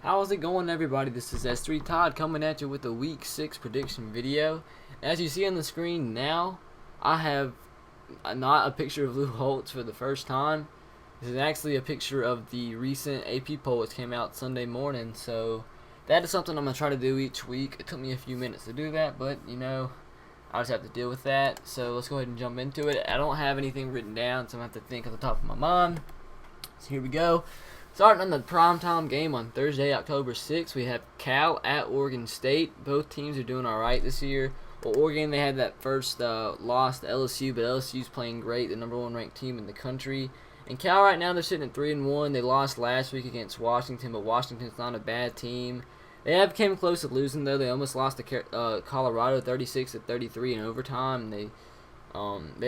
How's it going, everybody? This is S3Tide coming at you with a Week 6 prediction video. As you see on the screen now, I have not a picture of Lou Holtz for the first time. This is actually a picture of the recent AP poll which came out Sunday morning, so that is something I'm going to try to do each week. It took me a few minutes to do that, but, I just have to deal with that. So let's go ahead and jump into it. I don't have anything written down, so I'm going to have to think on the top of my mind. So here we go. Starting on the primetime game on Thursday, October 6th, we have Cal at Oregon State. Both teams are doing alright this year. Well, Oregon, they had that first loss to LSU, but LSU's playing great, the #1 ranked team in the country. And Cal right now, they're sitting at 3-1. They lost last week against Washington, but Washington's not a bad team. They have came close to losing, though. They almost lost to Colorado 36-33 in overtime. They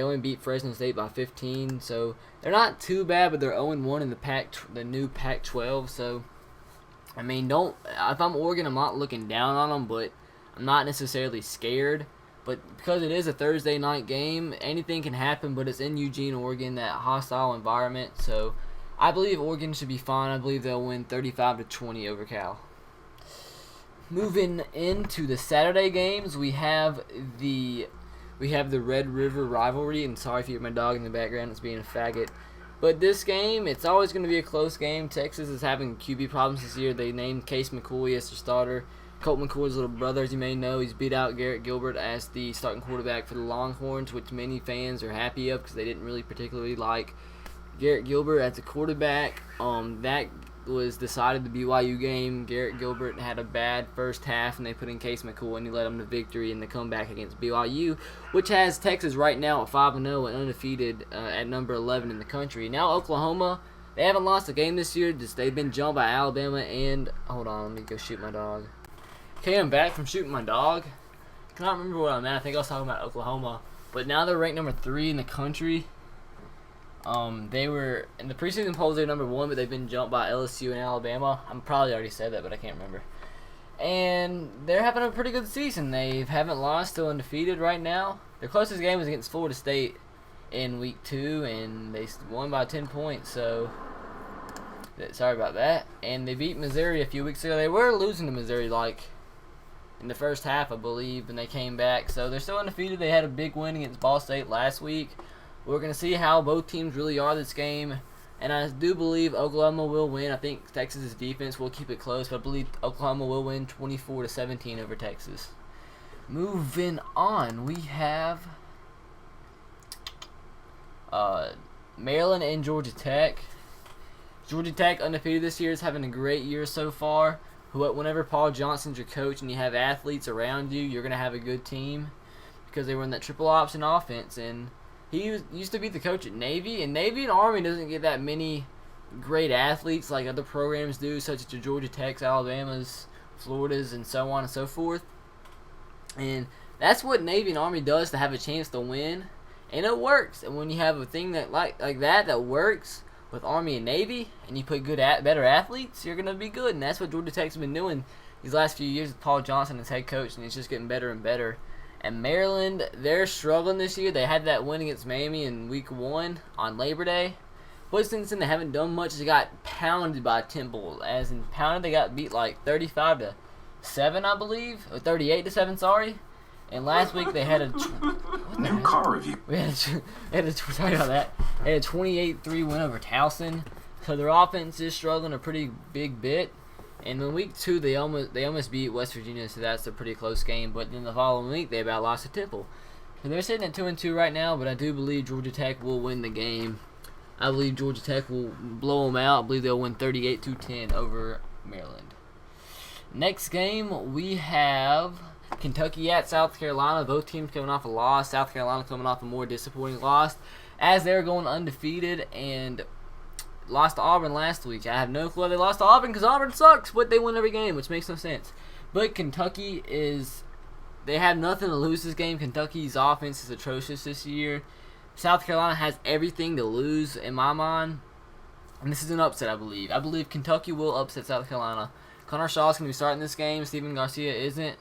only beat Fresno State by 15, so they're not too bad, but they're 0-1 in the new Pac-12. So, I mean, if I'm Oregon, I'm not looking down on them, but I'm not necessarily scared. But because it is a Thursday night game, anything can happen. But it's in Eugene, Oregon, that hostile environment. So, I believe Oregon should be fine. I believe they'll win 35-20 over Cal. Moving into the Saturday games, we have the Red River rivalry, and sorry if you hear my dog in the background, it's being a faggot. But this game, it's always going to be a close game. Texas is having QB problems this year. They named Case McCoy as their starter. Colt McCoy's little brother, as you may know, he's beat out Garrett Gilbert as the starting quarterback for the Longhorns, which many fans are happy of because they didn't really particularly like Garrett Gilbert as a quarterback. That was decided the BYU game. Garrett Gilbert had a bad first half, and they put in Case McCoy, and he led them to victory in the comeback against BYU, which has Texas right now at 5-0 and undefeated at number 11 in the country. Now Oklahoma, they haven't lost a game this year. They've been jumped by Alabama and hold on, let me go shoot my dog. Okay, I'm back from shooting my dog. I cannot remember what I'm at. I think I was talking about Oklahoma, but now they're ranked number 3 in the country. They were in the preseason polls. They're number 1, but they've been jumped by LSU and Alabama. I'm probably already said that, but I can't remember. And they're having a pretty good season. They haven't lost, still undefeated right now. Their closest game was against Florida State in week 2, and they won by 10 points. So sorry about that. And they beat Missouri a few weeks ago. They were losing to Missouri in the first half, I believe, and they came back. So they're still undefeated. They had a big win against Ball State last week. We're going to see how both teams really are this game, and I do believe Oklahoma will win. I think Texas' defense will keep it close, but I believe Oklahoma will win 24-17 over Texas. Moving on, we have Maryland and Georgia Tech. Georgia Tech, undefeated this year, is having a great year so far. Whenever Paul Johnson's your coach and you have athletes around you, you're going to have a good team because they run that triple option offense, and he used to be the coach at Navy, and Navy and Army doesn't get that many great athletes like other programs do, such as the Georgia Techs, Alabamas, Floridas, and so on and so forth. And that's what Navy and Army does to have a chance to win, and it works. And when you have a thing that like that works with Army and Navy, and you put better athletes, you're gonna be good. And that's what Georgia Tech's been doing these last few years with Paul Johnson as head coach, and it's just getting better and better. And Maryland, they're struggling this year. They had that win against Miami in week 1 on Labor Day. But since then, they haven't done much. They got pounded by Temple. As in pounded, they got beat like 35-7, I believe. Or 38-7, sorry. And last week, they had a new car review. Sorry about that. They had a 28-3 win over Towson. So their offense is struggling a pretty big bit. And in week 2, they almost beat West Virginia, so that's a pretty close game. But then the following week, they about lost to Temple. So they're sitting at 2-2 right now, but I do believe Georgia Tech will win the game. I believe Georgia Tech will blow them out. I believe they'll win 38-10 over Maryland. Next game, we have Kentucky at South Carolina. Both teams coming off a loss. South Carolina coming off a more disappointing loss as they're going undefeated and lost to Auburn last week. I have no clue why they lost to Auburn because Auburn sucks, but they win every game, which makes no sense. But Kentucky they have nothing to lose this game. Kentucky's offense is atrocious this year. South Carolina has everything to lose in my mind, and this is an upset, I believe. I believe Kentucky will upset South Carolina. Connor Shaw's going to be starting this game. Steven Garcia isn't,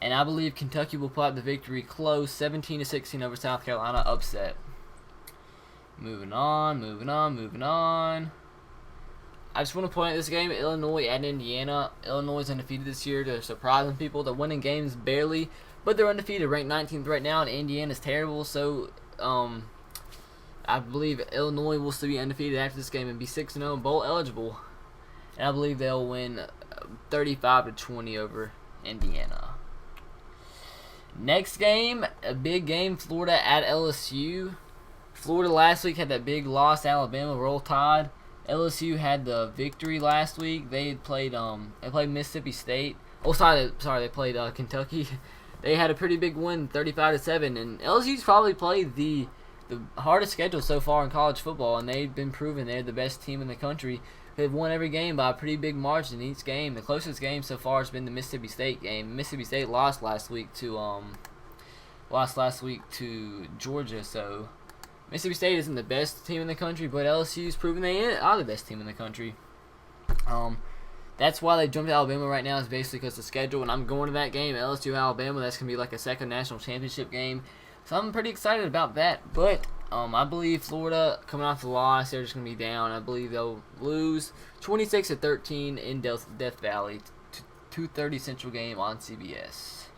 and I believe Kentucky will pull out the victory close, 17-16 over South Carolina, upset. Moving on. I just want to point out this game, Illinois at Indiana. Illinois is undefeated this year. They're surprising people. They're winning games barely, but they're undefeated, ranked 19th right now, and Indiana is terrible. So I believe Illinois will still be undefeated after this game and be 6-0 and bowl eligible. And I believe they'll win 35-20 over Indiana. Next game, a big game, Florida at LSU. Florida last week had that big loss to Alabama, Roll Tide. LSU had the victory last week. They played Mississippi State. Oh, sorry, they played Kentucky. They had a pretty big win, 35-7, and LSU's probably played the hardest schedule so far in college football, and they've been proven they're the best team in the country. They've won every game by a pretty big margin each game. The closest game so far has been the Mississippi State game. Mississippi State lost last week to Georgia, so Mississippi State isn't the best team in the country, but LSU's proven they are the best team in the country. That's why they jumped to Alabama right now, is basically because of the schedule, and I'm going to that game, LSU Alabama. That's going to be like a second national championship game, so I'm pretty excited about that. But I believe Florida, coming off the loss, they're just going to be down. I believe they'll lose 26-13 in Death Valley, 2:30 Central game on CBS.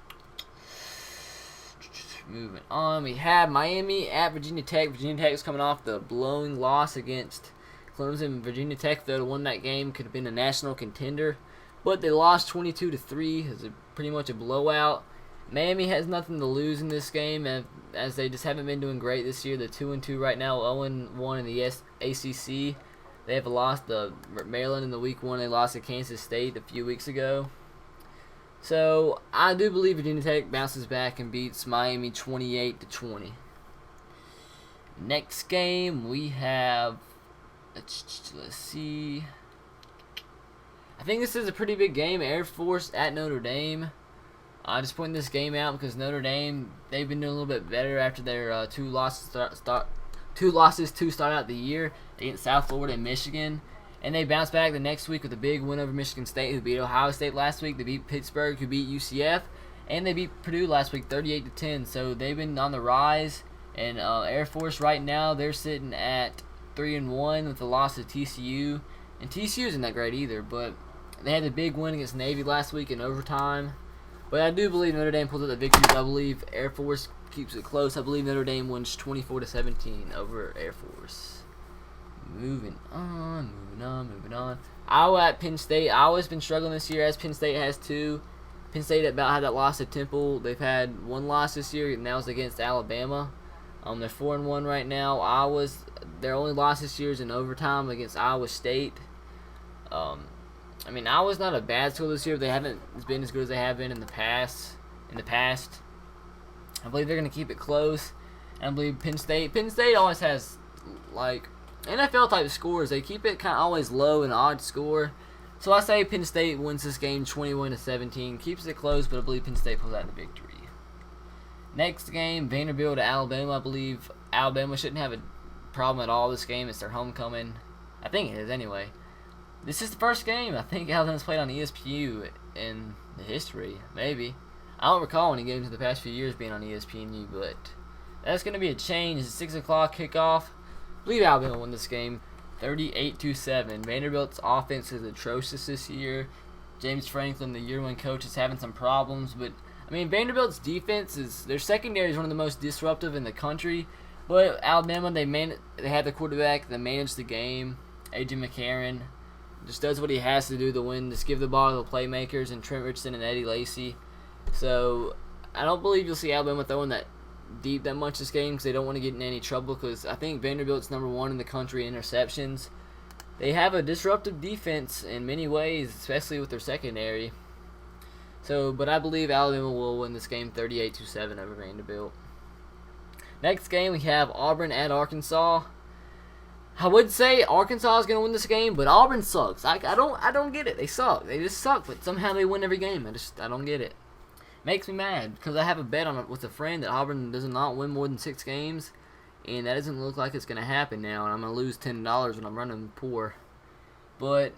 Moving on, we have Miami at Virginia Tech. Virginia Tech is coming off the blowing loss against Clemson. Virginia Tech, if they had won that game, could have been a national contender, but they lost 22-3. It was pretty much a blowout. Miami has nothing to lose in this game, as they just haven't been doing great this year. They're 2-2 right now, 0-1 in the ACC. They have lost to Maryland in the week 1. They lost to Kansas State a few weeks ago. So I do believe Virginia Tech bounces back and beats Miami 28-20. Next game we have, let's see. I think this is a pretty big game. Air Force at Notre Dame. I just pointing this game out because Notre Dame, they've been doing a little bit better after their two losses to start out the year against South Florida and Michigan. And they bounced back the next week with a big win over Michigan State, who beat Ohio State last week. They beat Pittsburgh, who beat UCF. And they beat Purdue last week 38-10. So they've been on the rise. And Air Force right now, they're sitting at 3-1 with the loss to TCU. And TCU isn't that great either, but they had a big win against Navy last week in overtime. But I do believe Notre Dame pulls out the victory. I believe Air Force keeps it close. I believe Notre Dame wins 24-17 over Air Force. Moving on. Iowa at Penn State. Iowa's been struggling this year, as Penn State has too. Penn State about had that loss at Temple. They've had one loss this year, and that was against Alabama. They're 4-1 right now. Their only loss this year is in overtime against Iowa State. Iowa's not a bad school this year. They haven't been as good as they have been in the past. I believe they're going to keep it close. And I believe Penn State always has like NFL type scores. They keep it kind of always low and odd score. So I say Penn State wins this game 21-17. Keeps it close, but I believe Penn State pulls out the victory. Next game, Vanderbilt at Alabama. I believe Alabama shouldn't have a problem at all this game. It's their homecoming. I think it is anyway. This is the first game I think Alabama's played on ESPN in the history, maybe. I don't recall any games in the past few years being on ESPNU, but that's going to be a change. It's a 6 o'clock kickoff. I believe Alabama won this game 38-7. Vanderbilt's offense is atrocious this year. James Franklin, the year one coach, is having some problems, but Vanderbilt's defense their secondary is one of the most disruptive in the country. But Alabama, they had the quarterback that managed the game. A.J. McCarron just does what he has to do to win. Just give the ball to the playmakers and Trent Richardson and Eddie Lacy. So I don't believe you'll see Alabama throwing that deep that much this game because they don't want to get in any trouble, because I think Vanderbilt's number 1 in the country in interceptions. They have a disruptive defense in many ways, especially with their secondary. But I believe Alabama will win this game 38-7 over Vanderbilt. Next game, we have Auburn at Arkansas. I would say Arkansas is going to win this game, but Auburn sucks. I don't get it. They suck. They just suck, but somehow they win every game. I don't get it. Makes me mad because I have a bet on it with a friend that Auburn does not win more than 6 games, and that doesn't look like it's going to happen now, and I'm going to lose $10 when I'm running poor. But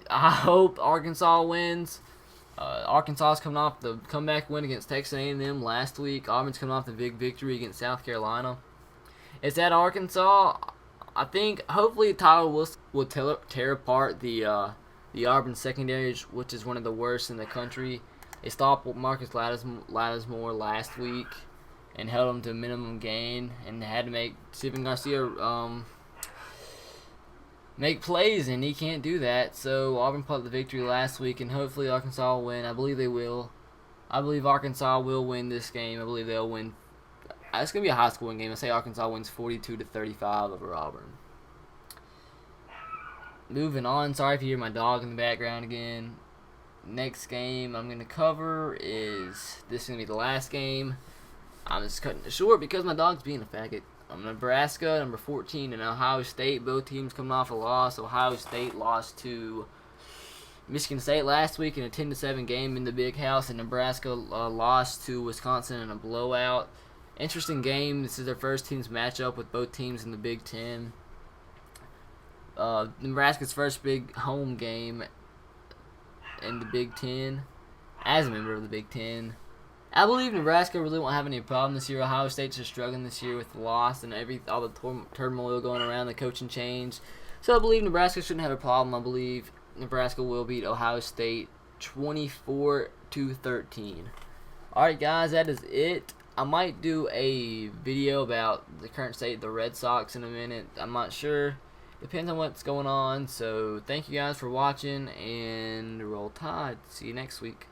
I hope Arkansas wins. Arkansas is coming off the comeback win against Texas A&M last week. Auburn's coming off the big victory against South Carolina. It's at Arkansas. I think hopefully Tyler will tear apart the Auburn secondary, which is one of the worst in the country. They stopped Marcus Lattimore last week and held him to a minimum gain, and had to make Stephen Garcia make plays, and he can't do that. So Auburn put the victory last week, and hopefully Arkansas will win. I believe they will. I believe Arkansas will win this game. I believe they'll win. It's going to be a high-scoring game. I say Arkansas wins 42-35 over Auburn. Moving on. Sorry if you hear my dog in the background again. Next game I'm going to cover is, this is going to be the last game. I'm just cutting it short because my dog's being a faggot. Nebraska, number 14, and Ohio State. Both teams coming off a loss. Ohio State lost to Michigan State last week in a 10-7 game in the Big House, and Nebraska lost to Wisconsin in a blowout. Interesting game. This is their first team's matchup with both teams in the Big Ten. Nebraska's first big home game in the Big Ten as a member of the Big Ten. I believe Nebraska really won't have any problem this year. Ohio State's just struggling this year with the loss and all the turmoil going around, the coaching change. So I believe Nebraska shouldn't have a problem. I believe Nebraska will beat Ohio State 24-13. Alright guys, that is it. I might do a video about the current state of the Red Sox in a minute. I'm not sure. Depends on what's going on. So thank you guys for watching, and roll Tide. See you next week.